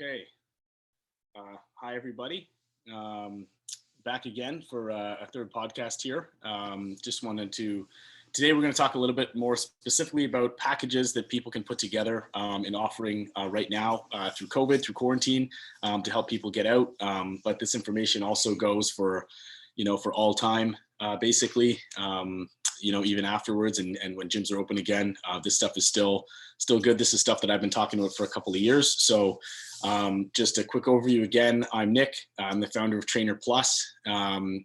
Okay. Hi, everybody. Back again for a third podcast here. Today we're going to talk a little bit more specifically about packages that people can put together and offering right now through COVID, through quarantine, to help people get out. But this information also goes for all time, basically, even afterwards and when gyms are open again. This stuff is still good. This is stuff that I've been talking about for a couple of years. So just a quick overview again. I'm Nick. I'm the founder of Trainer Plus. We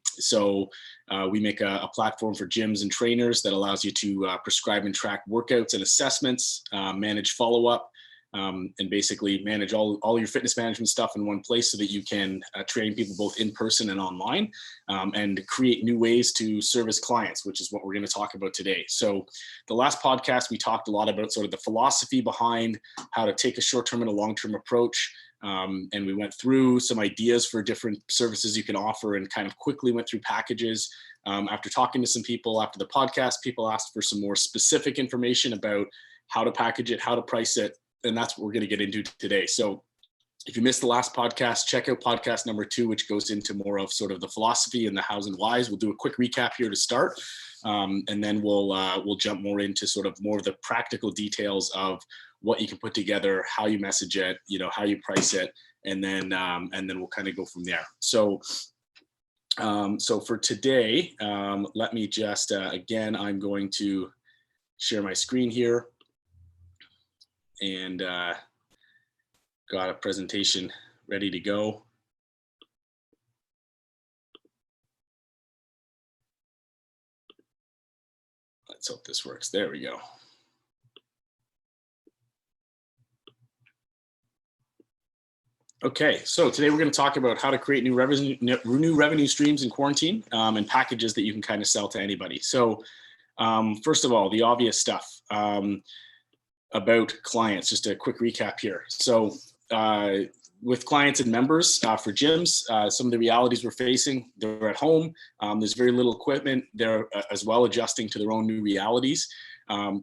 make a platform for gyms and trainers that allows you to prescribe and track workouts and assessments, manage follow-up, and basically manage all your fitness management stuff in one place so that you can train people both in person and online, and create new ways to service clients, which is what we're going to talk about today. So the last podcast, we talked a lot about sort of the philosophy behind how to take a short-term and a long-term approach. And we went through some ideas for different services you can offer and kind of quickly went through packages. After talking to some people after the podcast, people asked for some more specific information about how to package it, how to price it. And that's what we're going to get into today. So if you missed the last podcast, check out podcast number 2, which goes into more of sort of the philosophy and the hows and whys. We'll do a quick recap here to start. And then we'll jump more into sort of more of the practical details of what you can put together, how you message it, how you price it, and then we'll kind of go from there. So for today, let me just, again, I'm going to share my screen here. And got a presentation ready to go. Let's hope this works. There we go. Okay, so today we're going to talk about how to create new revenue streams in quarantine, and packages that you can kind of sell to anybody. So first of all, the obvious stuff. About clients, just a quick recap here. So with clients and members for gyms, some of the realities we're facing, they're at home. There's very little equipment. They're as well adjusting to their own new realities.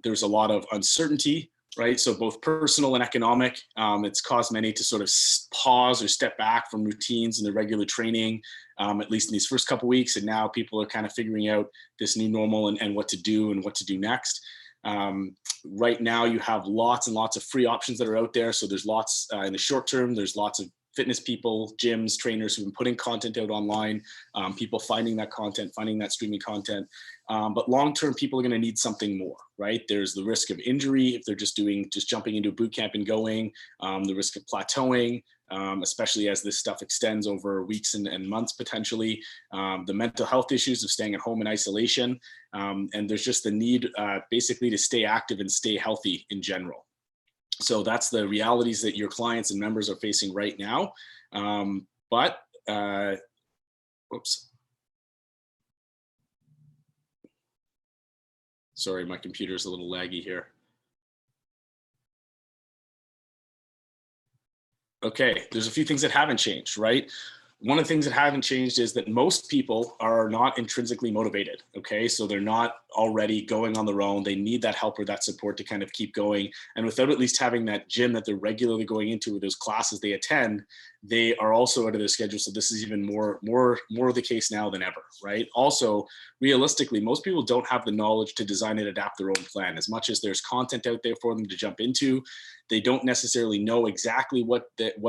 There's a lot of uncertainty, right? So both personal and economic. It's caused many to sort of pause or step back from routines and the regular training, at least in these first couple of weeks. And now people are kind of figuring out this new normal and what to do and what to do next. Right now you have lots and lots of free options that are out there. So there's lots in the short term, there's lots of fitness people, gyms, trainers who've been putting content out online, people finding that content, finding that streaming content. But long-term, people are going to need something more, right? There's the risk of injury if they're just jumping into a boot camp and going, the risk of plateauing, especially as this stuff extends over weeks and months potentially, the mental health issues of staying at home in isolation, and there's just the need basically to stay active and stay healthy in general. So that's the realities that your clients and members are facing right now. Oops. Sorry, my computer's a little laggy here. Okay, there's a few things that haven't changed, right? One of the things that haven't changed is that most people are not intrinsically motivated, okay? So they're not already going on their own. They need that help or that support to kind of keep going. And without at least having that gym that they're regularly going into or those classes they attend, they are also out of their schedule. So this is even more the case now than ever, right? Also, realistically, most people don't have the knowledge to design and adapt their own plan. As much as there's content out there for them to jump into, they don't necessarily know exactly what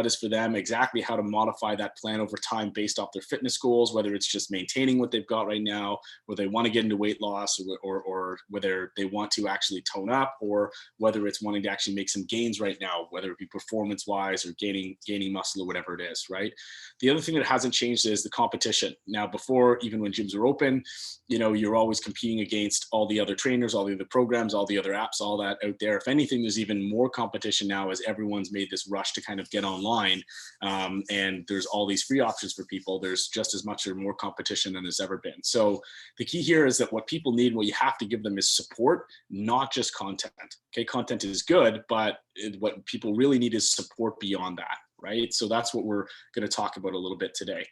is for them, exactly how to modify that plan over time based off their fitness goals, whether it's just maintaining what they've got right now, or they want to get into weight loss, or whether they want to actually tone up, or whether it's wanting to actually make some gains right now, whether it be performance-wise or gaining muscle or whatever it is, right? The other thing that hasn't changed is the competition. Now, before, even when gyms are open, you're always competing against all the other trainers, all the other programs, all the other apps, all that out there. If anything, there's even more competition now as everyone's made this rush to kind of get online, and there's all these free options for people. There's just as much or more competition than there's ever been. So the key here is that what people need, what you have to give them is support, not just content. Okay, content is good, but what people really need is support beyond that, right? So that's what we're going to talk about a little bit today.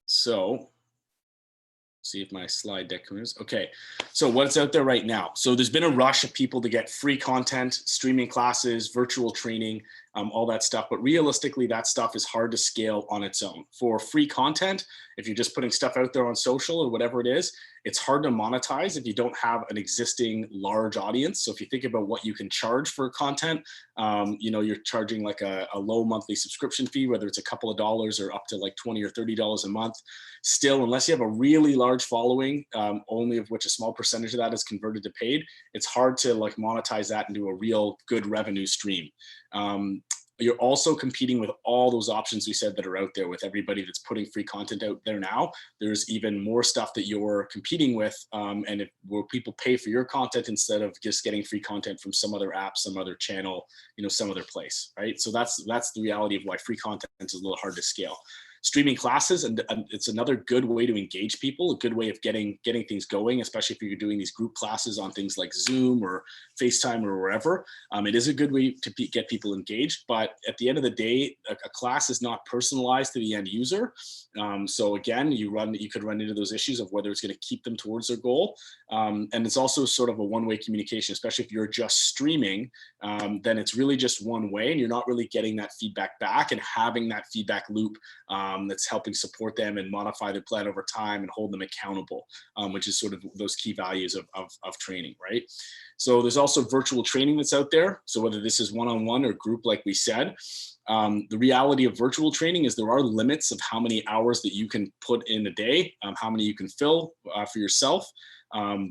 So see if my slide deck comes. Okay, so what's out there right now? So there's been a rush of people to get free content, streaming classes, virtual training, all that stuff. But realistically, that stuff is hard to scale on its own. For free content, if you're just putting stuff out there on social or whatever it is, it's hard to monetize if you don't have an existing large audience. So if you think about what you can charge for content, you're charging like a low monthly subscription fee, whether it's a couple of dollars or up to like $20 or $30 a month. Still, unless you have a really large following, only of which a small percentage of that is converted to paid, it's hard to like monetize that into a real good revenue stream. You're also competing with all those options we said that are out there with everybody that's putting free content out there now. There's even more stuff that you're competing with, where people pay for your content instead of just getting free content from some other app, some other channel, some other place, right? So that's the reality of why free content is a little hard to scale. Streaming classes, and it's another good way to engage people, a good way of getting things going, especially if you're doing these group classes on things like Zoom or FaceTime or wherever. It is a good way to get people engaged, but at the end of the day, a class is not personalized to the end user. So again, you could run into those issues of whether it's going to keep them towards their goal. And it's also sort of a one-way communication, especially if you're just streaming, then it's really just one way and you're not really getting that feedback back and having that feedback loop that's helping support them and modify their plan over time and hold them accountable, which is sort of those key values of training, right? So there's also virtual training that's out there. So whether this is one-on-one or group, like we said, the reality of virtual training is there are limits of how many hours that you can put in a day, how many you can fill for yourself,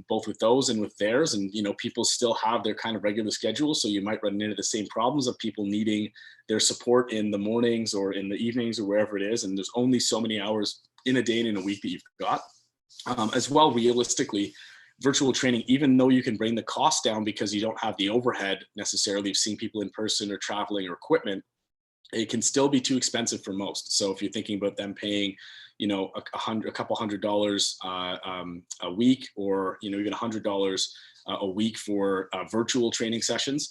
both with those and with theirs. And, people still have their kind of regular schedule. So you might run into the same problems of people needing their support in the mornings or in the evenings or wherever it is. And there's only so many hours in a day and in a week that you've got. As well, realistically, virtual training, even though you can bring the cost down because you don't have the overhead necessarily of seeing people in person or traveling or equipment, it can still be too expensive for most. So if you're thinking about them paying, a couple $100 a week, or even $100 a week for virtual training sessions,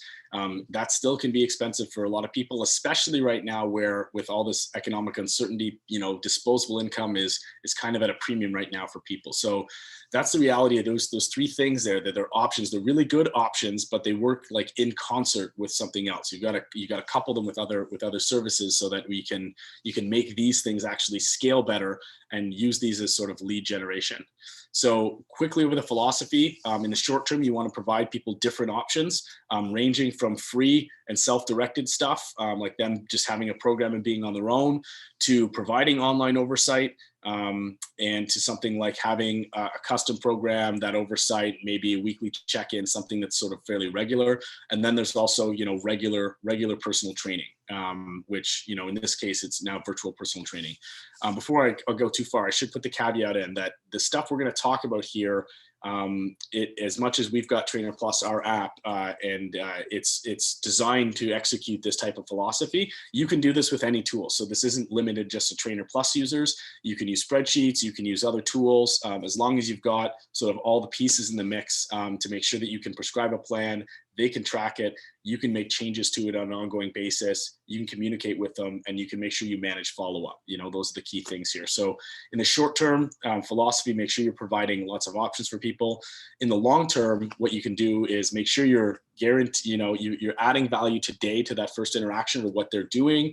that still can be expensive for a lot of people, especially right now where with all this economic uncertainty, disposable income is kind of at a premium right now for people. So that's the reality of those three things there, that they're options. They're really good options, but they work like in concert with something else. You got to couple them with other services so that you can make these things actually scale better and use these as sort of lead generation. So quickly over the philosophy, in the short term, you want to provide people different options, ranging from free and self-directed stuff, like them just having a program and being on their own, to providing online oversight, and to something like having a custom program, that oversight, maybe a weekly check-in, something that's sort of fairly regular. And then there's also, regular personal training, which, in this case, it's now virtual personal training. Before I go too far, I should put the caveat in that the stuff we're going to talk about here, as much as we've got Trainer Plus, our app, and it's designed to execute this type of philosophy, you can do this with any tool. So this isn't limited just to Trainer Plus users. You can use spreadsheets, you can use other tools, as long as you've got sort of all the pieces in the mix, to make sure that you can prescribe a plan, they can track it, you can make changes to it on an ongoing basis, you can communicate with them, and you can make sure you manage follow-up. Those are the key things here. So in the short term, philosophy, make sure you're providing lots of options for people. In the long term, what you can do is make sure you're you're adding value today to that first interaction with what they're doing.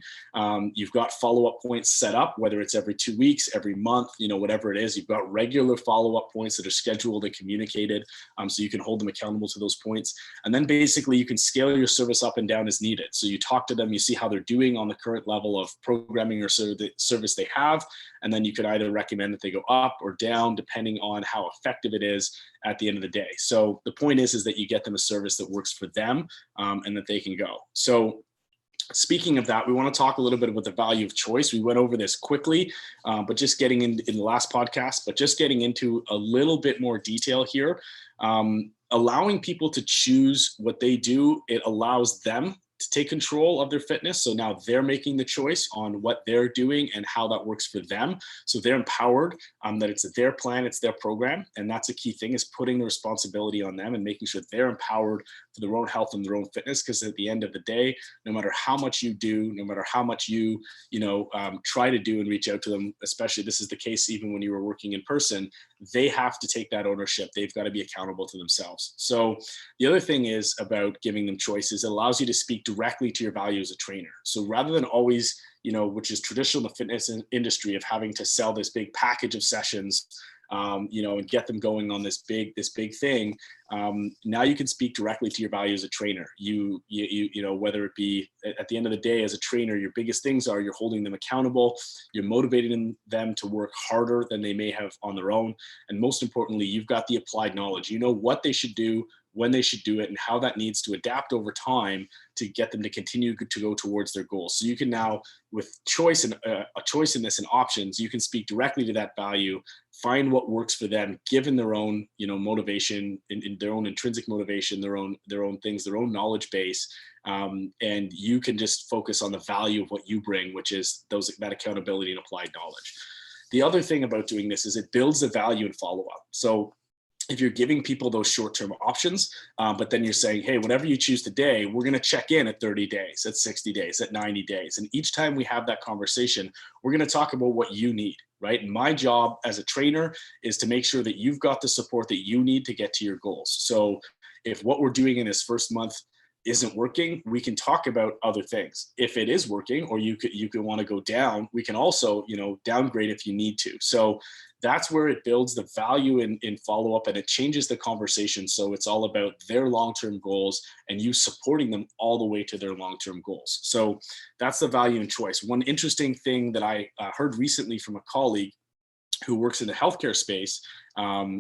You've got follow-up points set up, whether it's every 2 weeks, every month, whatever it is. You've got regular follow-up points that are scheduled and communicated, so you can hold them accountable to those points. And then basically you can scale your service up and down as needed. So you talk to them, you see how they're doing on the current level of programming or service they have, and then you could either recommend that they go up or down depending on how effective it is at the end of the day. So the point is that you get them a service that works for them, and that they can go. So speaking of that, we want to talk a little bit about the value of choice. We went over this quickly, but just getting in the last podcast, but just getting into a little bit more detail here. Allowing people to choose what they do, it allows them to take control of their fitness. So now they're making the choice on what they're doing and how that works for them. So they're empowered, that it's their plan, it's their program. And that's a key thing, is putting the responsibility on them and making sure they're empowered for their own health and their own fitness. Because at the end of the day, no matter how much you do, no matter how much you try to do and reach out to them, especially this is the case even when you were working in person, they have to take that ownership. They've got to be accountable to themselves. So the other thing is about giving them choices. It allows you to speak directly to your value as a trainer. So rather than always, which is traditional in the fitness industry of having to sell this big package of sessions, and get them going on this big thing. Now you can speak directly to your value as a trainer. You whether it be at the end of the day as a trainer, your biggest things are you're holding them accountable, you're motivating them to work harder than they may have on their own, and most importantly, you've got the applied knowledge. You know what they should do, when they should do it, and how that needs to adapt over time to get them to continue to go towards their goals. So you can now, with choice and a choice in this and options, you can speak directly to that value, find what works for them, given their own, motivation, in their own intrinsic motivation, their own things, their own knowledge base, and you can just focus on the value of what you bring, which is that accountability and applied knowledge. The other thing about doing this is it builds the value and follow up. So if you're giving people those short-term options, but then you're saying, hey, whatever you choose today, we're going to check in at 30 days, at 60 days, at 90 days. And each time we have that conversation, we're going to talk about what you need, right? And my job as a trainer is to make sure that you've got the support that you need to get to your goals. So if what we're doing in this first month isn't working, we can talk about other things. If it is working, or you could want to go down, we can also, downgrade if you need to. So that's where it builds the value in follow-up, and it changes the conversation. So it's all about their long-term goals and you supporting them all the way to their long-term goals. So that's the value and choice. One interesting thing that I heard recently from a colleague who works in the healthcare space,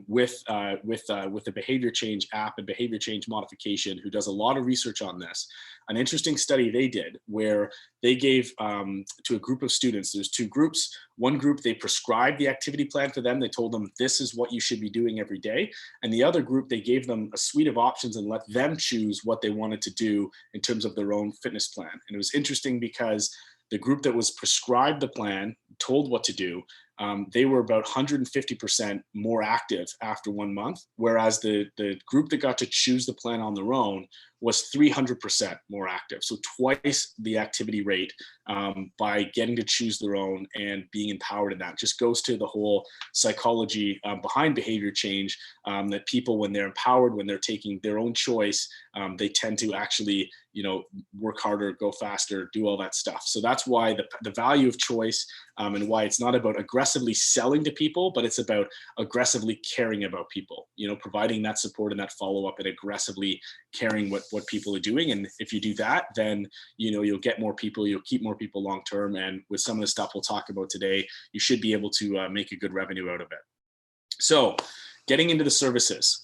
with the behavior change app and behavior change modification, who does a lot of research on this. An interesting study they did where they gave to a group of students, there's two groups. One group, they prescribed the activity plan for them. They told them, this is what you should be doing every day. And the other group, they gave them a suite of options and let them choose what they wanted to do in terms of their own fitness plan. And it was interesting because the group that was prescribed the plan, told what to do, they were about 150% more active after 1 month, whereas the group that got to choose the plan on their own was 300% more active. So twice the activity rate, by getting to choose their own and being empowered in that. Just goes to the whole psychology behind behavior change, that people, when they're empowered, when they're taking their own choice, they tend to actually, work harder, go faster, do all that stuff. So that's why the value of choice, and why it's not about aggressively selling to people, but it's about aggressively caring about people, providing that support and that follow-up, and aggressively caring what people are doing. And if you do that, then, you'll get more people, you'll keep more people long-term. And with some of the stuff we'll talk about today, you should be able to make a good revenue out of it. So getting into the services,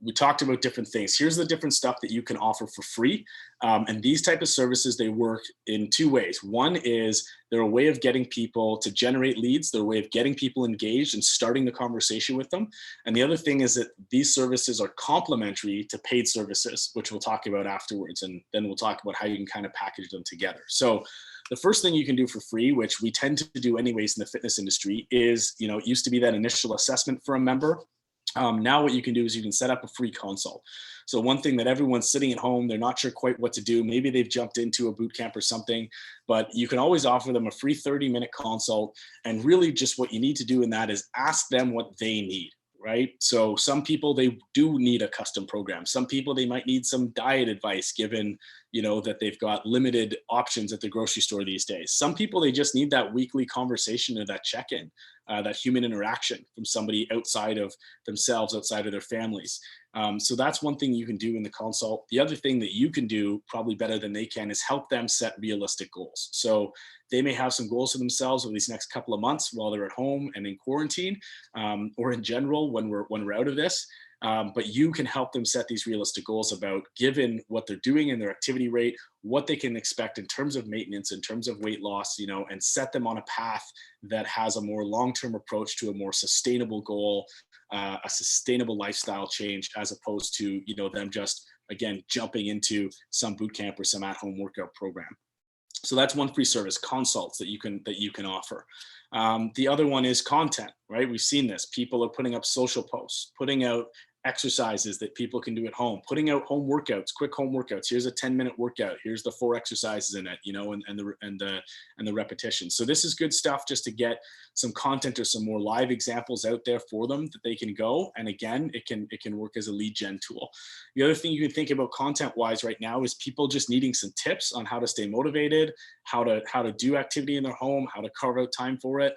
we talked about different things. Here's the different stuff that you can offer for free. And these type of services, they work in two ways. One is they're a way of getting people to generate leads. They're a way of getting people engaged and starting the conversation with them. And the other thing is that these services are complementary to paid services, which we'll talk about afterwards. And then we'll talk about how you can kind of package them together. So the first thing you can do for free, which we tend to do anyways in the fitness industry, is, it used to be that initial assessment for a member. Now what you can do is you can set up a free consult. So one thing that everyone's sitting at home, they're not sure quite what to do. Maybe they've jumped into a boot camp or something, but you can always offer them a free 30-minute consult. And really just what you need to do in that is ask them what they need, right? So some people, they do need a custom program. Some people, they might need some diet advice, given, that they've got limited options at the grocery store these days. Some people, they just need that weekly conversation or that check-in, that human interaction from somebody outside of themselves, outside of their families. So that's one thing you can do in the consult. The other thing that you can do probably better than they can is help them set realistic goals. So they may have some goals for themselves over these next couple of months while they're at home and in quarantine, or in general when we're out of this. But you can help them set these realistic goals about, given what they're doing in their activity rate, what they can expect in terms of maintenance, in terms of weight loss, and set them on a path that has a more long-term approach to a more sustainable goal, a sustainable lifestyle change, as opposed to, them just, again, jumping into some boot camp or some at-home workout program. So that's one free service, consults, that you can offer. The other one is content, right? We've seen this. People are putting up social posts, putting out exercises that people can do at home, putting out home workouts, quick home workouts. Here's a 10-minute workout. Here's the 4 exercises in it, and the repetition. So this is good stuff just to get some content or some more live examples out there for them that they can go. And again, it can work as a lead gen tool. The other thing you can think about content wise right now is people just needing some tips on how to stay motivated, how to do activity in their home, how to carve out time for it.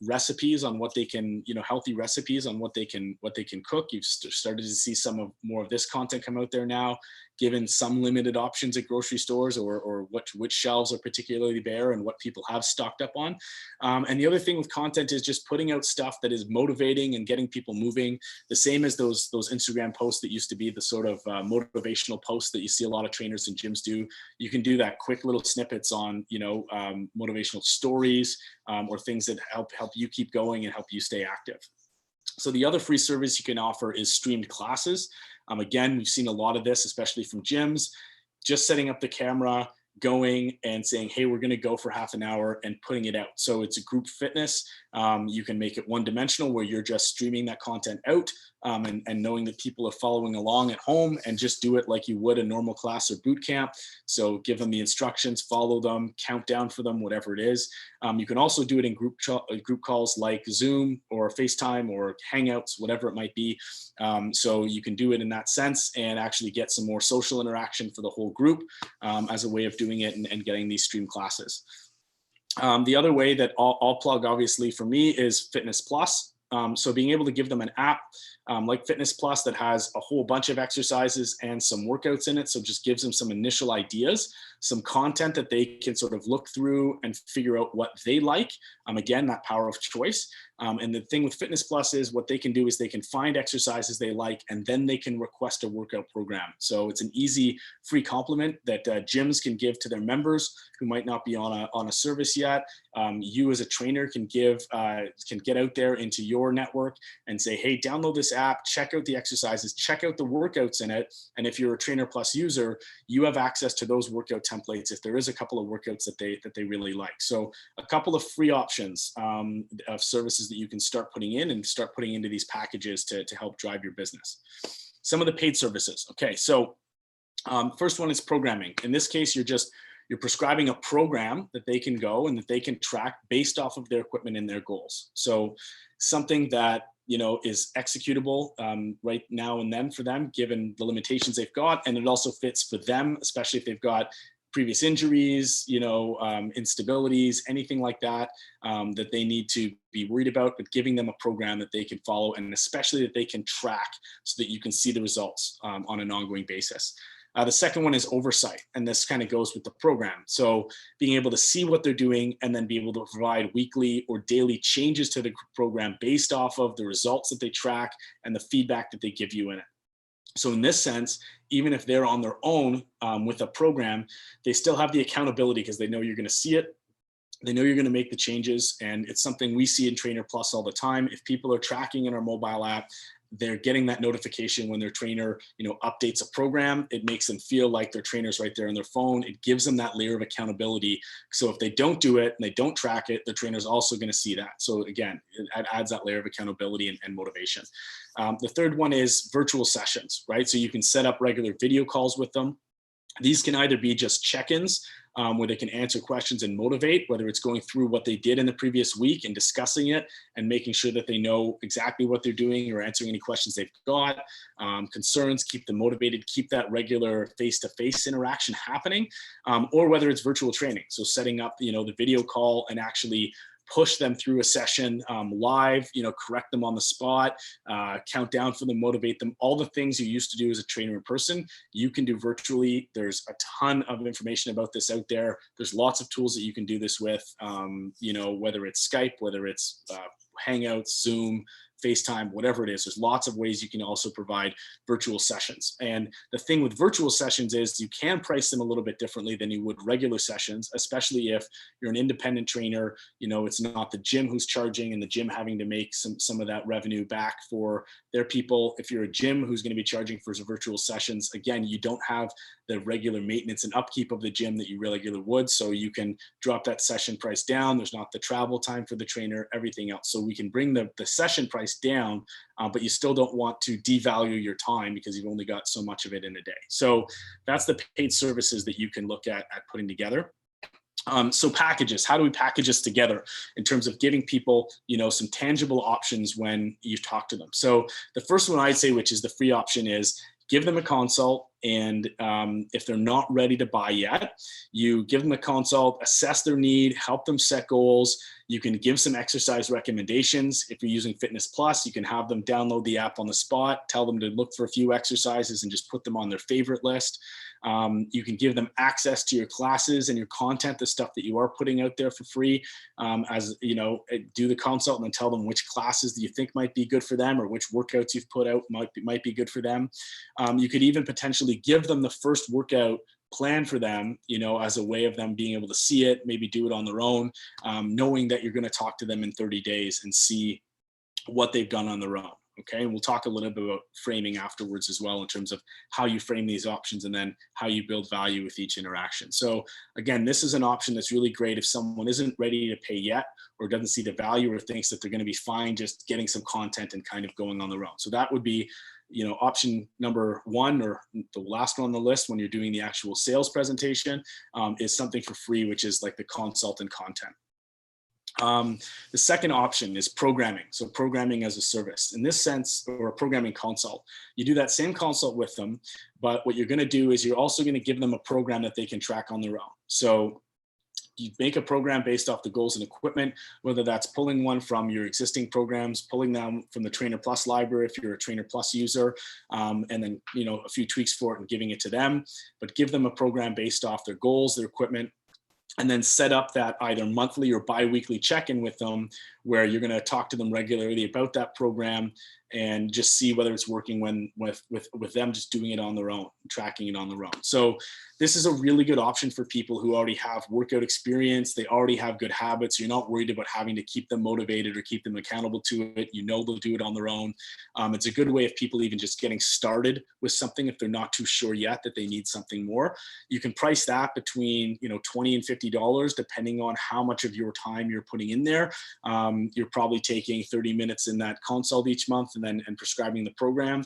Recipes on what they can, healthy recipes on what they can cook. You've started to see more of this content come out there now, given some limited options at grocery stores, or which shelves are particularly bare and what people have stocked up on. And the other thing with content is just putting out stuff that is motivating and getting people moving. The same as those Instagram posts that used to be the sort of motivational posts that you see a lot of trainers and gyms do. You can do that quick little snippets on, motivational stories, or things that help you keep going and help you stay active. So the other free service you can offer is streamed classes. Again, we've seen a lot of this, especially from gyms, just setting up the camera, going and saying, hey, we're going to go for half an hour, and putting it out. So it's a group fitness. You can make it one-dimensional where you're just streaming that content out, and knowing that people are following along at home, and just do it like you would a normal class or boot camp. So give them the instructions, follow them, count down for them, whatever it is. You can also do it in group calls like Zoom or FaceTime or Hangouts, whatever it might be. So you can do it in that sense and actually get some more social interaction for the whole group, as a way of doing it and getting these stream classes. The other way that I'll plug, obviously, for me is Fitness Plus. So being able to give them an app like Fitness Plus that has a whole bunch of exercises and some workouts in it. So just gives them some initial ideas, some content that they can sort of look through and figure out what they like. Again, that power of choice. And the thing with Fitness Plus is what they can do is they can find exercises they like, and then they can request a workout program. So it's an easy free complement that gyms can give to their members who might not be on a service yet. You as a trainer can get out there into your network and say, hey, download this app, check out the exercises, check out the workouts in it. And if you're a Trainer Plus user, you have access to those workout templates if there is a couple of workouts that they really like. So a couple of free options of services that you can start putting into these packages to help drive your business. Some of the paid services. Okay, so first one is programming. In this case, you're prescribing a program that they can go and that they can track based off of their equipment and their goals. So something that is executable right now and then for them, given the limitations they've got, and it also fits for them, especially if they've got previous injuries, instabilities, anything like that, that they need to be worried about, but giving them a program that they can follow, and especially that they can track so that you can see the results on an ongoing basis. The second one is oversight, and this kind of goes with the program. So being able to see what they're doing and then be able to provide weekly or daily changes to the program based off of the results that they track and the feedback that they give you in it. So in this sense, even if they're on their own with a program, they still have the accountability because they know you're going to see it. They know you're going to make the changes, and it's something we see in Trainer Plus all the time. If people are tracking in our mobile app, they're getting that notification when their trainer, updates a program. It makes them feel like their trainer's right there on their phone. It gives them that layer of accountability. So if they don't do it and they don't track it, the trainer's also going to see that. So again, it adds that layer of accountability and motivation. The third one is virtual sessions, right? So you can set up regular video calls with them. These can either be just check-ins where they can answer questions and motivate, whether it's going through what they did in the previous week and discussing it and making sure that they know exactly what they're doing or answering any questions they've got, concerns, keep them motivated, keep that regular face-to-face interaction happening, or whether it's virtual training. So setting up, the video call and actually push them through a session live, correct them on the spot, count down for them, motivate them. All the things you used to do as a trainer in person, you can do virtually. There's a ton of information about this out there. There's lots of tools that you can do this with, whether it's Skype, whether it's Hangouts, Zoom, FaceTime, whatever it is. There's lots of ways you can also provide virtual sessions. And the thing with virtual sessions is you can price them a little bit differently than you would regular sessions, especially if you're an independent trainer. It's not the gym who's charging and the gym having to make some of that revenue back for their people. If you're a gym who's going to be charging for virtual sessions, again, you don't have the regular maintenance and upkeep of the gym that you regularly would. So you can drop that session price down. There's not the travel time for the trainer, everything else. So we can bring the session price down, but you still don't want to devalue your time because you've only got so much of it in a day. So that's the paid services that you can look at putting together. So packages, how do we package this together in terms of giving people, some tangible options when you talk to them? So the first one I'd say, which is the free option, is give them a consult. And if they're not ready to buy yet, you give them a consult, assess their need, help them set goals. You can give some exercise recommendations. If you're using Fitness Plus, you can have them download the app on the spot, tell them to look for a few exercises and just put them on their favorite list. You can give them access to your classes and your content, the stuff that you are putting out there for free, do the consult and then tell them which classes that you think might be good for them or which workouts you've put out might be good for them. You could even potentially give them the first workout plan for them, as a way of them being able to see it, maybe do it on their own, knowing that you're going to talk to them in 30 days and see what they've done on their own. Okay, and we'll talk a little bit about framing afterwards as well in terms of how you frame these options and then how you build value with each interaction. So again, this is an option that's really great if someone isn't ready to pay yet or doesn't see the value or thinks that they're going to be fine just getting some content and kind of going on their own. So that would be, option number one, or the last one on the list when you're doing the actual sales presentation, is something for free, which is like the consult and content. The second option is programming. So programming as a service in this sense, or a programming consult. You do that same consult with them, but what you're going to do is you're also going to give them a program that they can track on their own. So you make a program based off the goals and equipment, whether that's pulling one from your existing programs, pulling them from the Trainer Plus library if you're a Trainer Plus user, and then a few tweaks for it and giving it to them. But give them a program based off their goals, their equipment, and then set up that either monthly or bi-weekly check-in with them where you're going to talk to them regularly about that program and just see whether it's working with them just doing it on their own, tracking it on their own. So this is a really good option for people who already have workout experience. They already have good habits. You're not worried about having to keep them motivated or keep them accountable to it. They'll do it on their own. It's a good way of people even just getting started with something if they're not too sure yet that they need something more. You can price that between $20 and $50 depending on how much of your time you're putting in there. You're probably taking 30 minutes in that consult each month and prescribing the program,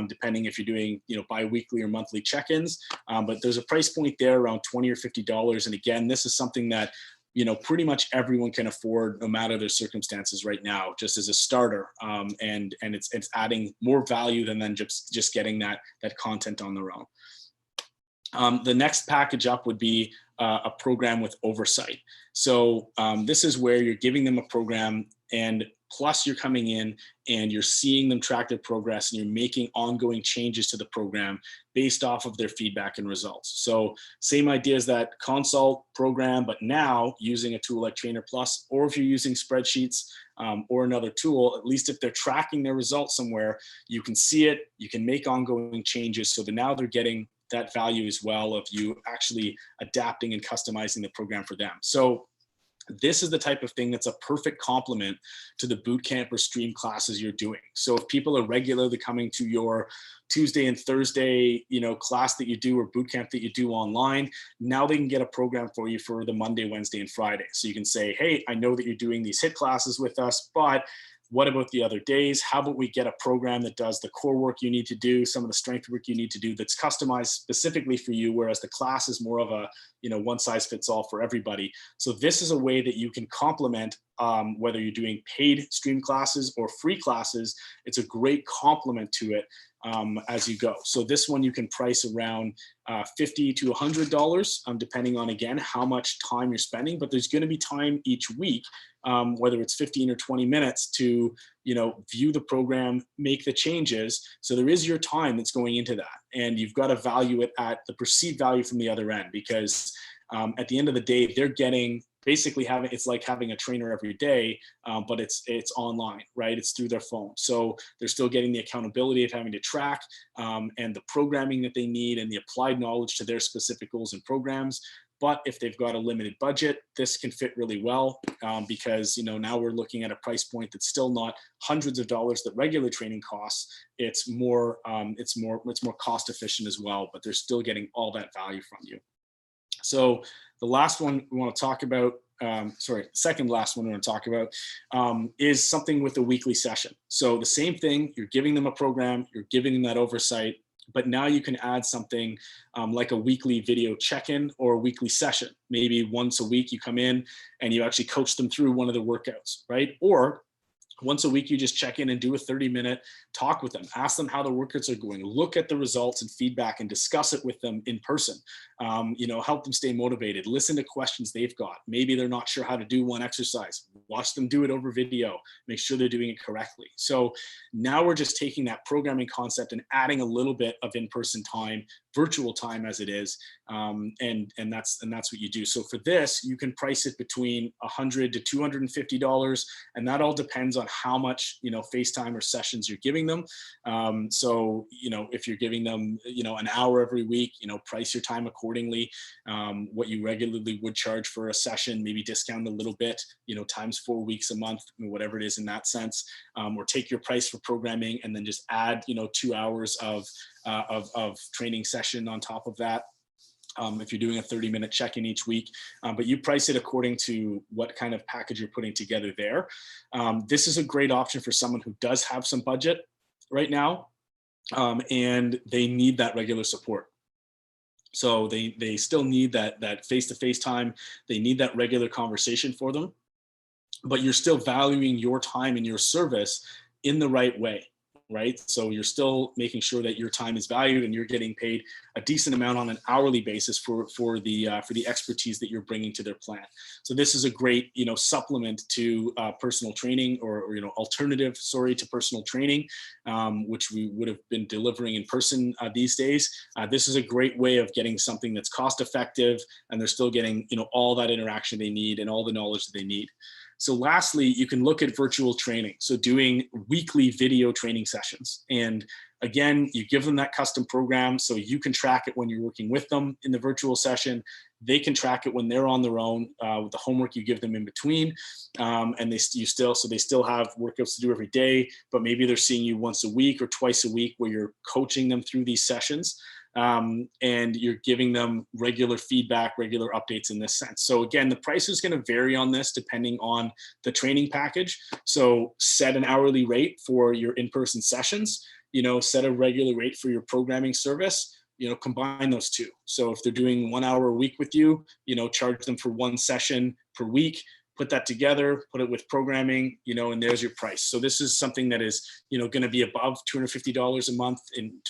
depending if you're doing bi-weekly or monthly check-ins. But there's a price point there around $20 or $50. And again, this is something that pretty much everyone can afford no matter their circumstances right now, just as a starter. And it's adding more value than just getting that content on their own. The next package up would be a program with oversight. So this is where you're giving them a program and plus you're coming in and you're seeing them track their progress and you're making ongoing changes to the program based off of their feedback and results. So same idea as that consult program, but now using a tool like Trainer Plus, or if you're using spreadsheets or another tool, at least if they're tracking their results somewhere, you can see it, you can make ongoing changes so that now they're getting that value as well of you actually adapting and customizing the program for them. So this is the type of thing that's a perfect complement to the bootcamp or stream classes you're doing. So if people are regularly coming to your Tuesday and Thursday, class that you do or bootcamp that you do online, now they can get a program for you for the Monday, Wednesday, and Friday. So you can say, hey, I know that you're doing these HIIT classes with us, but what about the other days? How about we get a program that does the core work you need to do, some of the strength work you need to do that's customized specifically for you, whereas the class is more of a, one size fits all for everybody. So this is a way that you can complement whether you're doing paid stream classes or free classes. It's a great complement to it as you go. So this one you can price around $50 to $100, depending on, again, how much time you're spending, but there's going to be time each week, whether it's 15 or 20 minutes to, view the program, make the changes. So there is your time that's going into that. And you've got to value it at the perceived value from the other end, because at the end of the day, they're getting basically it's like having a trainer every day, but it's online, right? It's through their phone. So they're still getting the accountability of having to track and the programming that they need and the applied knowledge to their specific goals and programs. But if they've got a limited budget, this can fit really well because now we're looking at a price point that's still not hundreds of dollars that regular training costs. It's more cost efficient as well, but they're still getting all that value from you. So the last one we want to talk about second last one we're going to talk about is something with a weekly session. So the same thing, you're giving them a program, you're giving them that oversight, but now you can add something like a weekly video check-in or a weekly session. Maybe once a week you come in and you actually coach them through one of the workouts, right? Or once a week, you just check in and do a 30-minute talk with them. Ask them how the workouts are going. Look at the results and feedback and discuss it with them in person. Help them stay motivated. Listen to questions they've got. Maybe they're not sure how to do one exercise. Watch them do it over video. Make sure they're doing it correctly. So now we're just taking that programming concept and adding a little bit of in-person time, virtual time as it is, and that's what you do. So for this, you can price it between $100 to $250, and that all depends on how much FaceTime or sessions you're giving them. If you're giving them an hour every week, price your time accordingly. What you regularly would charge for a session, maybe discount a little bit, times 4 weeks a month, whatever it is in that sense, or take your price for programming and then just add 2 hours of training session on top of that. If you're doing a 30-minute check-in each week, but you price it according to what kind of package you're putting together there. This is a great option for someone who does have some budget right now, and they need that regular support. So they still need that face-to-face time. They need that regular conversation for them, but you're still valuing your time and your service in the right way. Right? So you're still making sure that your time is valued and you're getting paid a decent amount on an hourly basis for the expertise that you're bringing to their plan. So this is a great, supplement to personal training or alternative, to personal training, which we would have been delivering in person these days. This is a great way of getting something that's cost effective, and they're still getting, all that interaction they need and all the knowledge that they need. So lastly, you can look at virtual training. So doing weekly video training sessions. And again, you give them that custom program so you can track it when you're working with them in the virtual session. They can track it when they're on their own with the homework you give them in between. And they still have workouts to do every day, but maybe they're seeing you once a week or twice a week where you're coaching them through these sessions. And you're giving them regular feedback, regular updates in this sense. So again, the price is going to vary on this depending on the training package. So set an hourly rate for your in-person sessions, set a regular rate for your programming service, combine those two. So if they're doing 1 hour a week with you, charge them for one session per week. Put that together, put it with programming, and there's your price. So this is something that is, going to be above $250 a month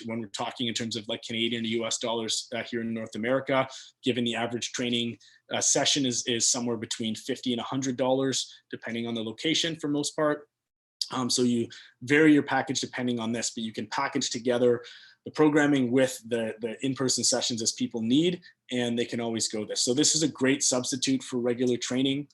when we're talking in terms of like Canadian to US dollars here in North America, given the average training session is somewhere between $50 and $100, depending on the location for most part. So you vary your package depending on this, but you can package together the programming with the in-person sessions as people need, and they can always go this. So this is a great substitute for regular training.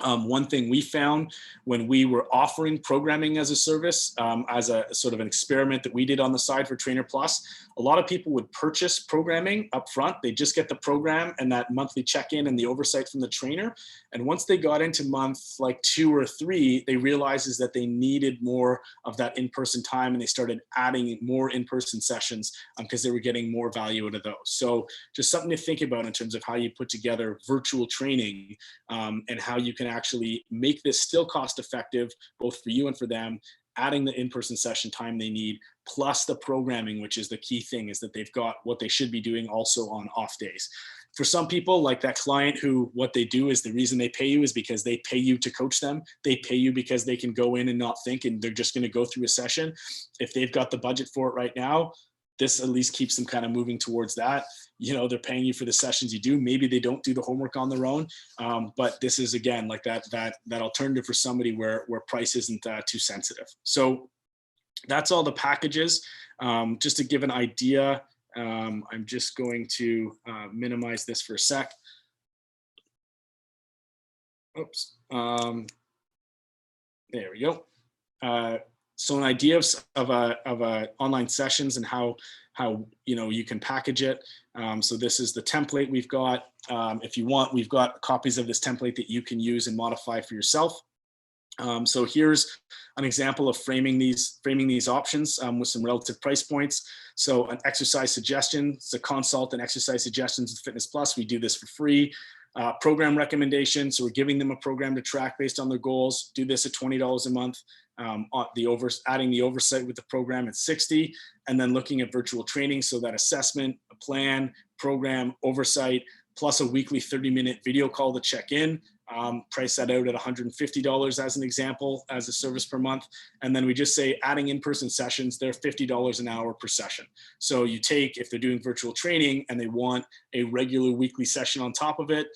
One thing we found when we were offering programming as a service, as a sort of an experiment that we did on the side for Trainer Plus, a lot of people would purchase programming up front. They just get the program and that monthly check-in and the oversight from the trainer. And once they got into month like 2 or 3, they realized that they needed more of that in-person time, and they started adding more in-person sessions because they were getting more value out of those. So just something to think about in terms of how you put together virtual training and how you can actually make this still cost effective, both for you and for them, adding the in-person session time they need, plus the programming, which is the key thing, is that they've got what they should be doing also on off days. For some people, like that client who what they do is the reason they pay you is because they pay you to coach them. They pay you because they can go in and not think, and they're just going to go through a session. If they've got the budget for it right now, this at least keeps them kind of moving towards that. They're paying you for the sessions you do. Maybe they don't do the homework on their own, but this is again like that alternative for somebody where price isn't too sensitive. So that's all the packages. Just to give an idea, I'm just going to minimize this for a sec. Oops. There we go. So an idea of online sessions and how you can package it. So this is the template we've got. If you want, we've got copies of this template that you can use and modify for yourself. So here's an example of framing these options with some relative price points. So an exercise suggestion, it's a consult and exercise suggestions with Fitness Plus. We do this for free. Program recommendations. So we're giving them a program to track based on their goals. Do this at $20 a month. Adding the oversight with the program at 60, and then looking at virtual training. So that assessment, a plan, program, oversight, plus a weekly 30-minute video call to check in. Price that out at $150 as an example, as a service per month. And then we just say adding in-person sessions, they're $50 an hour per session. So you take, if they're doing virtual training and they want a regular weekly session on top of it,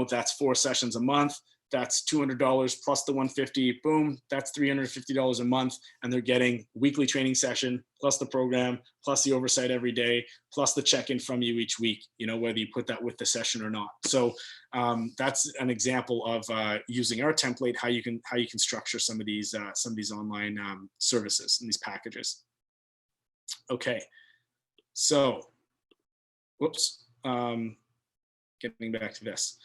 that's 4 sessions a month. That's $200 plus the $150, boom, that's $350 a month. And they're getting weekly training session, plus the program, plus the oversight every day, plus the check-in from you each week, whether you put that with the session or not. So that's an example of using our template, how you can structure some of these online services and these packages. Okay, so, whoops, getting back to this.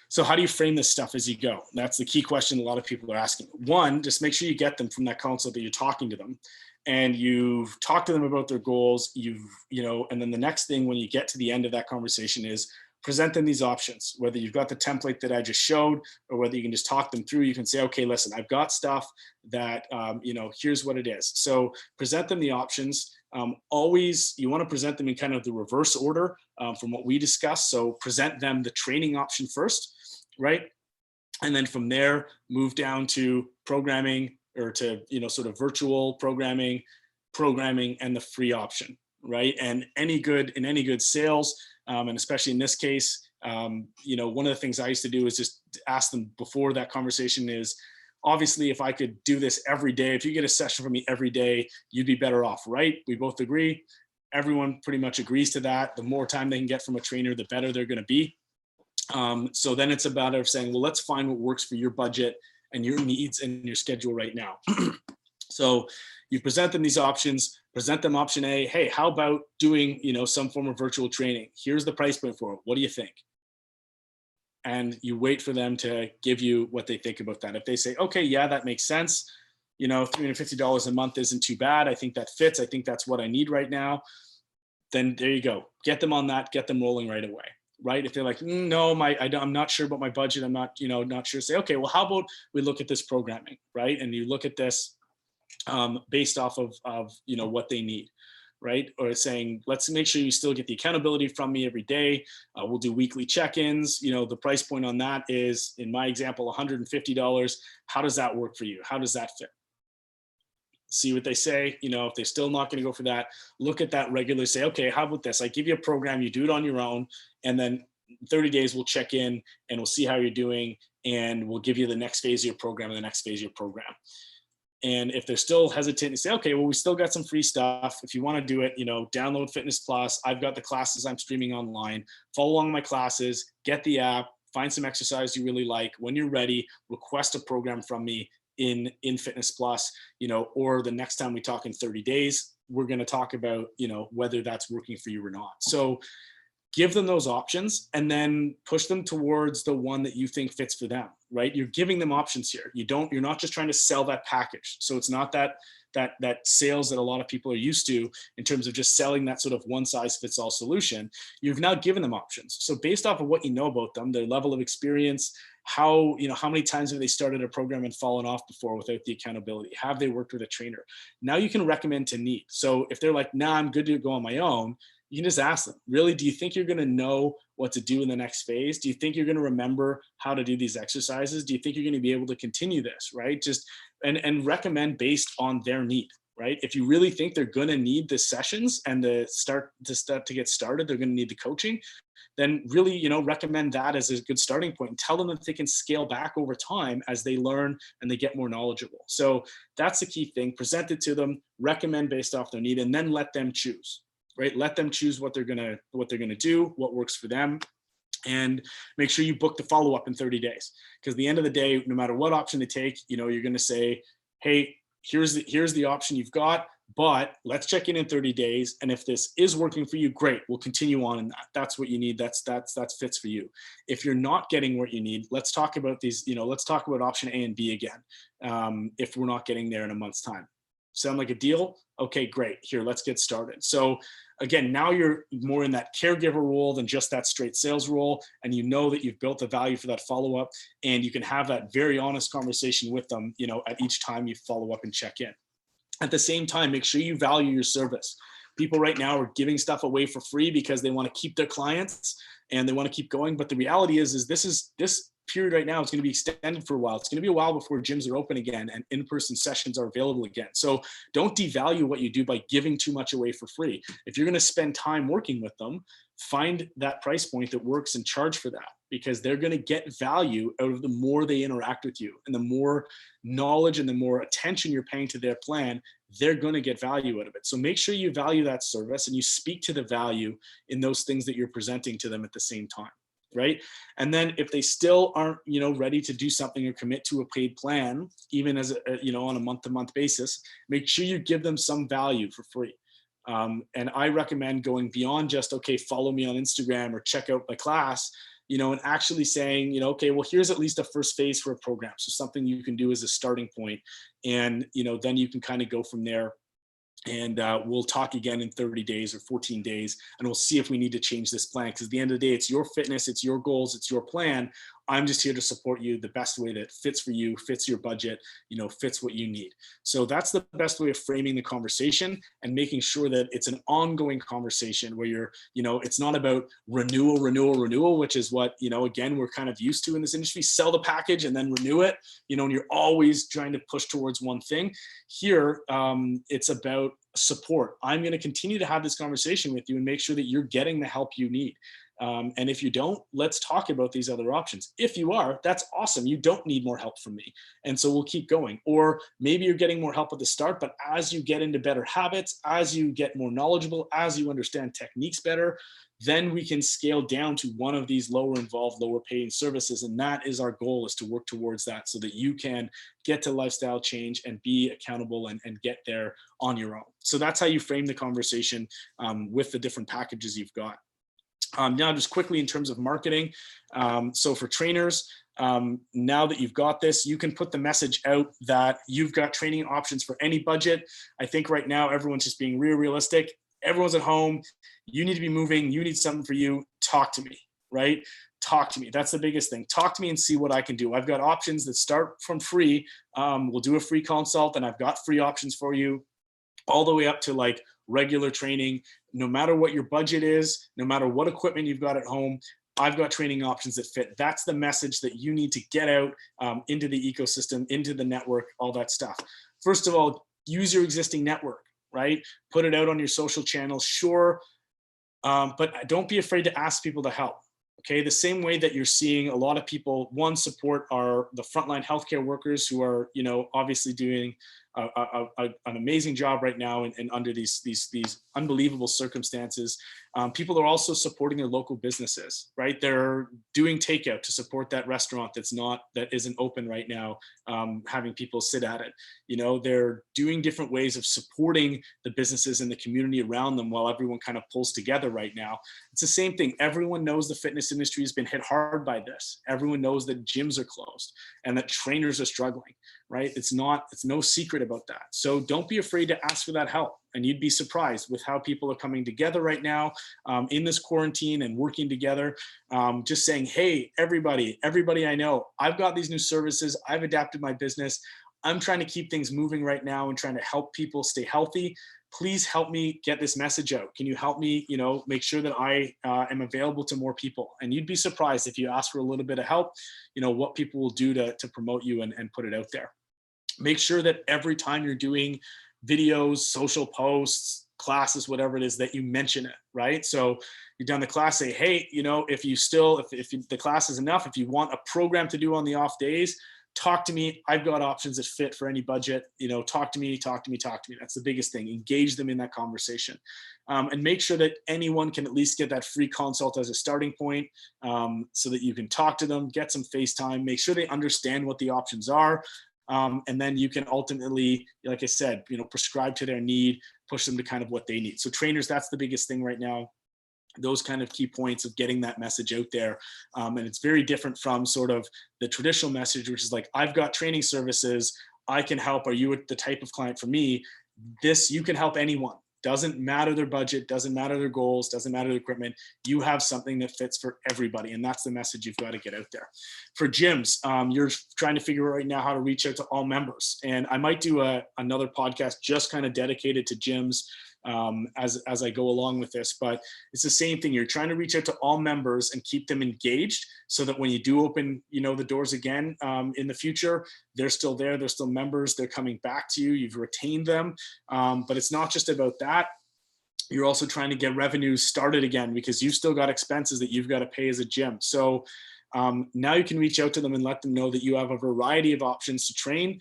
So how do you frame this stuff as you go? That's the key question a lot of people are asking. One, just make sure you get them from that consult that you're talking to them, and you've talked to them about their goals. And then the next thing when you get to the end of that conversation is present them these options, whether you've got the template that I just showed, or whether you can just talk them through. You can say, okay, listen, I've got stuff that, here's what it is. So present them the options. Always, you want to present them in kind of the reverse order from what we discussed. So present them the training option first, right? And then from there, move down to programming, or to, sort of virtual programming, and the free option, right? And in any good sales, and especially in this case, one of the things I used to do is just ask them before that conversation is, obviously, if I could do this every day, if you get a session from me every day, you'd be better off, right? We both agree. Everyone pretty much agrees to that. The more time they can get from a trainer, the better they're going to be. So then it's a matter of saying, well, let's find what works for your budget and your needs and your schedule right now. So you present them these options, present them option A. Hey, how about doing, some form of virtual training? Here's the price point for it. What do you think? And you wait for them to give you what they think about that. If they say, okay, yeah, that makes sense. $350 a month isn't too bad. I think that fits. I think that's what I need right now. Then there you go. Get them on that, get them rolling right away, right? If they're like, no, I'm not sure about my budget. I'm not, not sure. Say, okay, well, how about we look at this programming, right? And you look at this based off of what they need. Right? Or saying, let's make sure you still get the accountability from me every day. We'll do weekly check-ins. The price point on that is, in my example, $150. How does that work for you? How does that fit? See what they say. If they're still not going to go for that, look at that regularly. Say, okay, how about this? I give you a program, you do it on your own, and then 30 days we'll check in and we'll see how you're doing, and we'll give you the next phase of your program and the next phase of your program. And if they're still hesitant, you say, okay, well, we still got some free stuff. If you want to do it, download Fitness Plus. I've got the classes I'm streaming online. Follow along my classes, get the app, find some exercise you really like. When you're ready, request a program from me in Fitness Plus, or the next time we talk in 30 days, we're going to talk about, whether that's working for you or not. So give them those options and then push them towards the one that you think fits for them, right? You're giving them options here. You're not just trying to sell that package. So it's not that sales that a lot of people are used to in terms of just selling that sort of one size fits all solution. You've now given them options. So based off of what you know about them, their level of experience, how many times have they started a program and fallen off before without the accountability? Have they worked with a trainer? Now you can recommend to need. So if they're like, nah, I'm good to go on my own, you can just ask them, really, do you think you're going to know what to do in the next phase? Do you think you're going to remember how to do these exercises? Do you think you're going to be able to continue this, right? Just and recommend based on their need, right? If you really think they're going to need the sessions and to get started, they're going to need the coaching, then really, recommend that as a good starting point and tell them that they can scale back over time as they learn and they get more knowledgeable. So that's the key thing. Present it to them, recommend based off their need, and then let them choose. Right? Let them choose what they're gonna do, what works for them, and make sure you book the follow-up in 30 days. Because at the end of the day, no matter what option they take, you're gonna say, hey, here's the option you've got, but let's check in 30 days. And if this is working for you, great, we'll continue on in that. That's what you need. That's fits for you. If you're not getting what you need, let's talk about these, let's talk about option A and B again. If we're not getting there in a month's time. Sound like a deal? Okay, great. Here, let's get started. So again, now you're more in that caregiver role than just that straight sales role. And you know that you've built the value for that follow-up, and you can have that very honest conversation with them, at each time you follow up and check in. At the same time, make sure you value your service. People right now are giving stuff away for free because they want to keep their clients and they want to keep going. But the reality is this period right now is going to be extended for a while. It's going to be a while before gyms are open again and in-person sessions are available again. So don't devalue what you do by giving too much away for free. If you're going to spend time working with them, find that price point that works and charge for that, because they're going to get value out of the more they interact with you, and the more knowledge and the more attention you're paying to their plan, they're going to get value out of it. So make sure you value that service and you speak to the value in those things that you're presenting to them at the same time. Right. And then if they still aren't, ready to do something or commit to a paid plan, even as on a month-to-month basis, make sure you give them some value for free. And I recommend going beyond just, okay, follow me on Instagram or check out my class, and actually saying, okay, well, here's at least a first phase for a program. So something you can do as a starting point. And, then you can kind of go from there. And we'll talk again in 30 days or 14 days, and we'll see if we need to change this plan. Because at the end of the day, it's your fitness, it's your goals, it's your plan. I'm just here to support you the best way that fits for you, fits your budget, fits what you need. So that's the best way of framing the conversation and making sure that it's an ongoing conversation where you're, it's not about renewal, which is what, again, we're kind of used to in this industry. Sell the package and then renew it, and you're always trying to push towards one thing. Here, it's about support. I'm going to continue to have this conversation with you and make sure that you're getting the help you need. And if you don't, let's talk about these other options. If you are, that's awesome. You don't need more help from me. And so we'll keep going. Or maybe you're getting more help at the start, but as you get into better habits, as you get more knowledgeable, as you understand techniques better, then we can scale down to one of these lower involved, lower paying services. And that is our goal, is to work towards that so that you can get to lifestyle change and be accountable and get there on your own. So that's how you frame the conversation with the different packages you've got. Now, just quickly in terms of marketing. So for trainers, now that you've got this, you can put the message out that you've got training options for any budget. I think right now, everyone's just being realistic. Everyone's at home. You need to be moving. You need something for you. Talk to me, right? Talk to me. That's the biggest thing. Talk to me and see what I can do. I've got options that start from free. We'll do a free consult, and I've got free options for you all the way up to like regular training. No matter what your budget is, no matter what equipment you've got at home, I've got training options that fit. That's the message that you need to get out into the ecosystem, into the network, all that stuff. First of all, use your existing network, right? Put it out on your social channels, sure. But don't be afraid to ask people to help. Okay, the same way that you're seeing a lot of people, one, support the frontline healthcare workers who are, obviously doing an amazing job right now and under these unbelievable circumstances. People are also supporting their local businesses, right? They're doing takeout to support that restaurant that isn't open right now, having people sit at it. They're doing different ways of supporting the businesses in the community around them while everyone kind of pulls together right now. It's the same thing. Everyone knows the fitness industry has been hit hard by this. Everyone knows that gyms are closed and that trainers are struggling, right? It's no secret about that. So don't be afraid to ask for that help. And you'd be surprised with how people are coming together right now in this quarantine and working together. Just saying, hey, everybody I know, I've got these new services. I've adapted my business. I'm trying to keep things moving right now and trying to help people stay healthy. Please help me get this message out. Can you help me, make sure that I am available to more people? And you'd be surprised if you ask for a little bit of help, what people will do to promote you and put it out there. Make sure that every time you're doing videos, social posts, classes, whatever it is, that you mention it, right? So you're done the class, say, hey, if the class is enough, if you want a program to do on the off days, talk to me. I've got options that fit for any budget. Talk to me. That's the biggest thing. Engage them in that conversation, and make sure that anyone can at least get that free consult as a starting point, so that you can talk to them, get some FaceTime, make sure they understand what the options are. And then you can ultimately, like I said, prescribe to their need, push them to kind of what they need. So trainers, that's the biggest thing right now. Those kind of key points of getting that message out there. And it's very different from sort of the traditional message, which is like, I've got training services, I can help. Are you the type of client for me? you can help anyone. Doesn't matter their budget, doesn't matter their goals, doesn't matter the equipment. You have something that fits for everybody. And that's the message you've got to get out there. For gyms, you're trying to figure out right now how to reach out to all members. And I might do another podcast just kind of dedicated to gyms as I go along with this, but it's the same thing. You're trying to reach out to all members and keep them engaged so that when you do open, the doors again in the future, they're still there, they're still members, they're coming back to you, you've retained them. But it's not just about that. You're also trying to get revenues started again because you've still got expenses that you've got to pay as a gym. So now you can reach out to them and let them know that you have a variety of options to train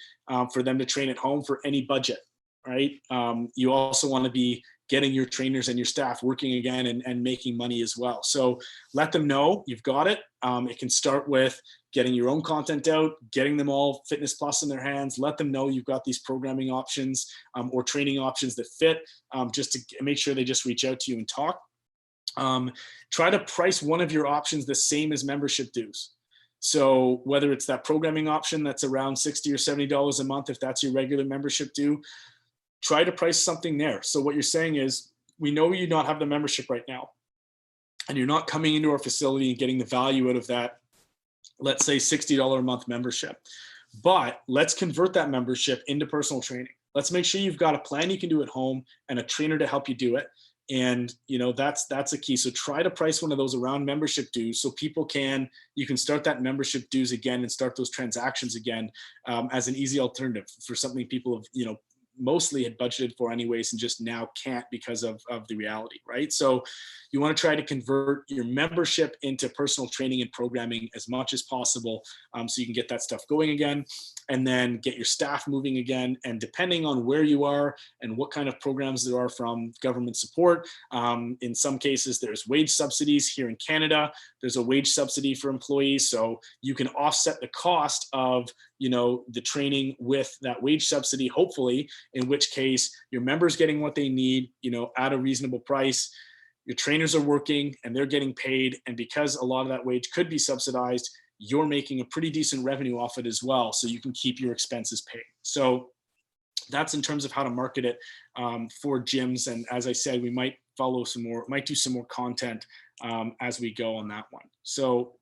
for them to train at home for any budget. Right. You also want to be getting your trainers and your staff working again and making money as well. So let them know you've got it. It can start with getting your own content out, getting them all Fitness Plus in their hands. Let them know you've got these programming options or training options that fit, just to make sure they just reach out to you and talk. Try to price one of your options the same as membership dues. So whether it's that programming option that's around $60 or $70 a month, if that's your regular membership due, try to price something there. So what you're saying is, we know you not have the membership right now, and you're not coming into our facility and getting the value out of that, let's say $60 a month membership. But let's convert that membership into personal training. Let's make sure you've got a plan you can do at home and a trainer to help you do it. And that's a key. So try to price one of those around membership dues so you can start that membership dues again and start those transactions again as an easy alternative for something people have, mostly had budgeted for anyways and just now can't because of the reality, right? So you want to try to convert your membership into personal training and programming as much as possible so you can get that stuff going again, and then get your staff moving again. And depending on where you are and what kind of programs there are from government support, in some cases there's wage subsidies. Here in Canada, there's a wage subsidy for employees, so you can offset the cost of the training with that wage subsidy, hopefully, in which case your members getting what they need, at a reasonable price. Your trainers are working and they're getting paid. And because a lot of that wage could be subsidized, you're making a pretty decent revenue off it as well. So you can keep your expenses paid. So that's in terms of how to market it for gyms. And as I said, we might do some more content as we go on that one. So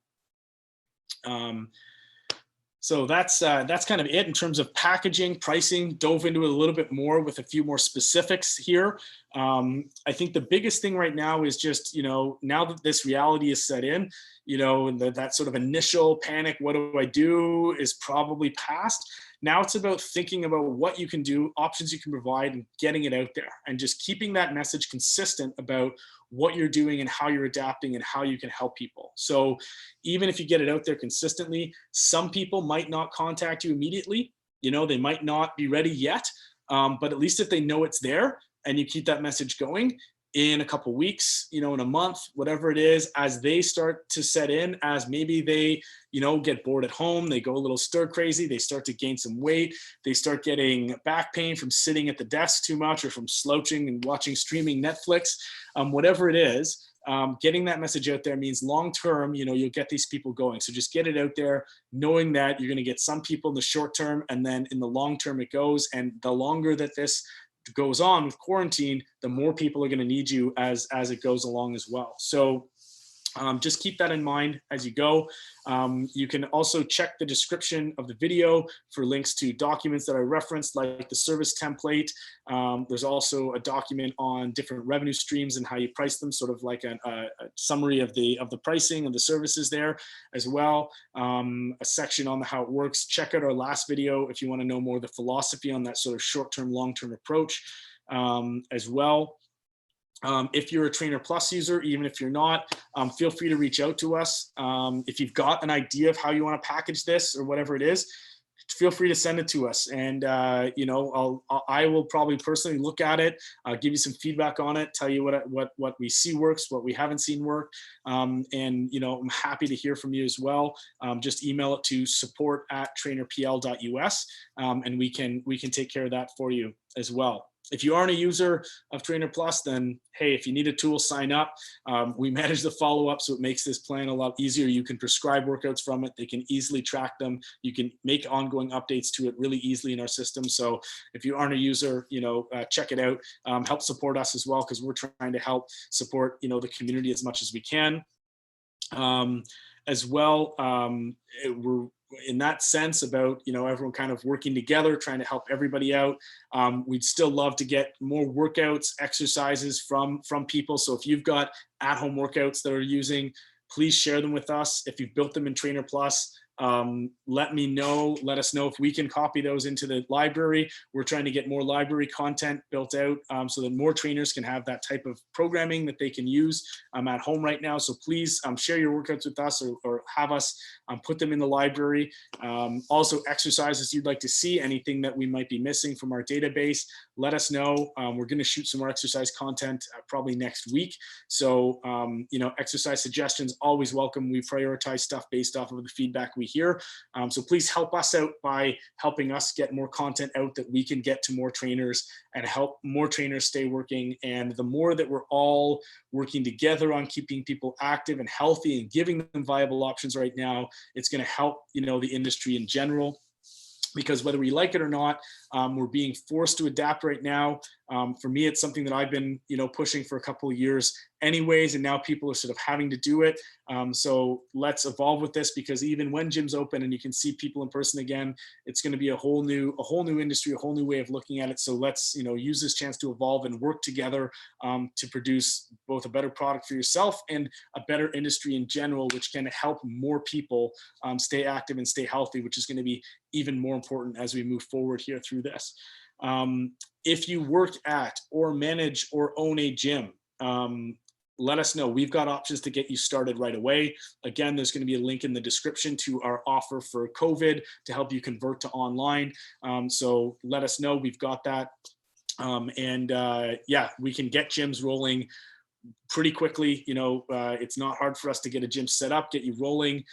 that's kind of it in terms of packaging, pricing. Dove into it a little bit more with a few more specifics here. I think the biggest thing right now is just, now that this reality is set in, and that sort of initial panic, what do I do, is probably past. Now it's about thinking about what you can do, options you can provide, and getting it out there, and just keeping that message consistent about what you're doing and how you're adapting and how you can help people. So even if you get it out there consistently, some people might not contact you immediately. They might not be ready yet, but at least if they know it's there and you keep that message going, in a couple weeks, in a month, whatever it is, as they start to set in, as maybe they, get bored at home, they go a little stir crazy, they start to gain some weight, they start getting back pain from sitting at the desk too much or from slouching and watching streaming Netflix, whatever it is, getting that message out there means long-term, you'll get these people going. So just get it out there, knowing that you're going to get some people in the short term, and then in the long term it goes. And the longer that this goes on with quarantine, the more people are going to need you as it goes along as well. So just keep that in mind as you go. You can also check the description of the video for links to documents that I referenced, like the service template. There's also a document on different revenue streams and how you price them, sort of like a summary of the pricing of the services there as well. A section on how it works. Check out our last video if you want to know more of the philosophy on that sort of short-term, long-term approach as well. If you're a Trainer Plus user, even if you're not, feel free to reach out to us. If you've got an idea of how you want to package this or whatever it is, feel free to send it to us. And, I will probably personally look at it, give you some feedback on it, tell you what we see works, what we haven't seen work. And, I'm happy to hear from you as well. Just email it to support@trainerpl.us, and we can take care of that for you as well. If you aren't a user of Trainer Plus, then hey, if you need a tool, sign up. We manage the follow-up, so it makes this plan a lot easier. You can prescribe workouts from it. They can easily track them. You can make ongoing updates to it really easily in our system. So if you aren't a user, check it out. Help support us as well, because we're trying to help support the community as much as we can. As well, we're in that sense about everyone kind of working together, trying to help everybody out. We'd still love to get more workouts, exercises from people. So if you've got at-home workouts that are using, please share them with us. If you've built them in Trainer Plus, let us know if we can copy those into the library. We're trying to get more library content built out, so that more trainers can have that type of programming that they can use at home right now. So please share your workouts with us, or have us put them in the library. Also, exercises you'd like to see, anything that we might be missing from our database, let us know. We're going to shoot some more exercise content probably next week. So, exercise suggestions, always welcome. We prioritize stuff based off of the feedback we hear. So please help us out by helping us get more content out that we can get to more trainers and help more trainers stay working. And the more that we're all working together on keeping people active and healthy and giving them viable options right now, it's going to help, the industry in general. Because whether we like it or not, we're being forced to adapt right now. For me, it's something that I've been, pushing for a couple of years anyways, and now people are sort of having to do it. So let's evolve with this, because even when gyms open and you can see people in person again, it's going to be a whole new industry, a whole new way of looking at it. So let's, use this chance to evolve and work together to produce both a better product for yourself and a better industry in general, which can help more people stay active and stay healthy, which is going to be even more important as we move forward here through this. If you work at or manage or own a gym, let us know. We've got options to get you started right away. Again, there's going to be a link in the description to our offer for COVID to help you convert to online. So let us know. We've got that. We can get gyms rolling pretty quickly. It's not hard for us to get a gym set up, get you rolling.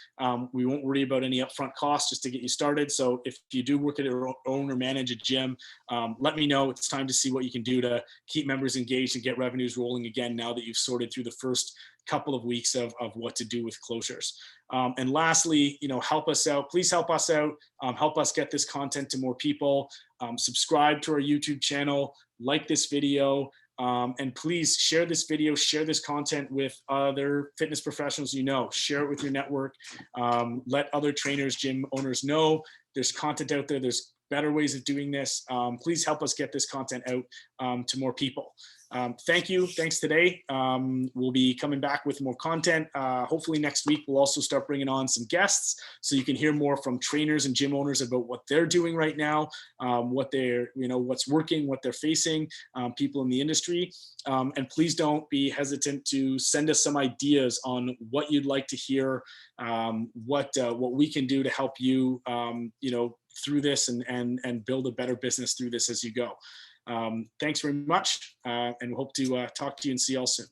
We won't worry about any upfront costs just to get you started. So if you do work at or own or manage a gym, let me know. It's time to see what you can do to keep members engaged and get revenues rolling again, now that you've sorted through the first couple of weeks of what to do with closures. And lastly, help us out. Please help us out. Help us get this content to more people. Subscribe to our YouTube channel, like this video. And please share this video, share this content with other fitness professionals share it with your network. Let other trainers, gym owners know there's content out there. There's better ways of doing this. Please help us get this content out to more people. Thank you. Thanks today. We'll be coming back with more content. Hopefully next week, we'll also start bringing on some guests so you can hear more from trainers and gym owners about what they're doing right now, what they're, what's working, what they're facing, people in the industry. And please don't be hesitant to send us some ideas on what you'd like to hear, what we can do to help you, through this and build a better business through this as you go. Thanks very much, and hope to talk to you and see you all soon.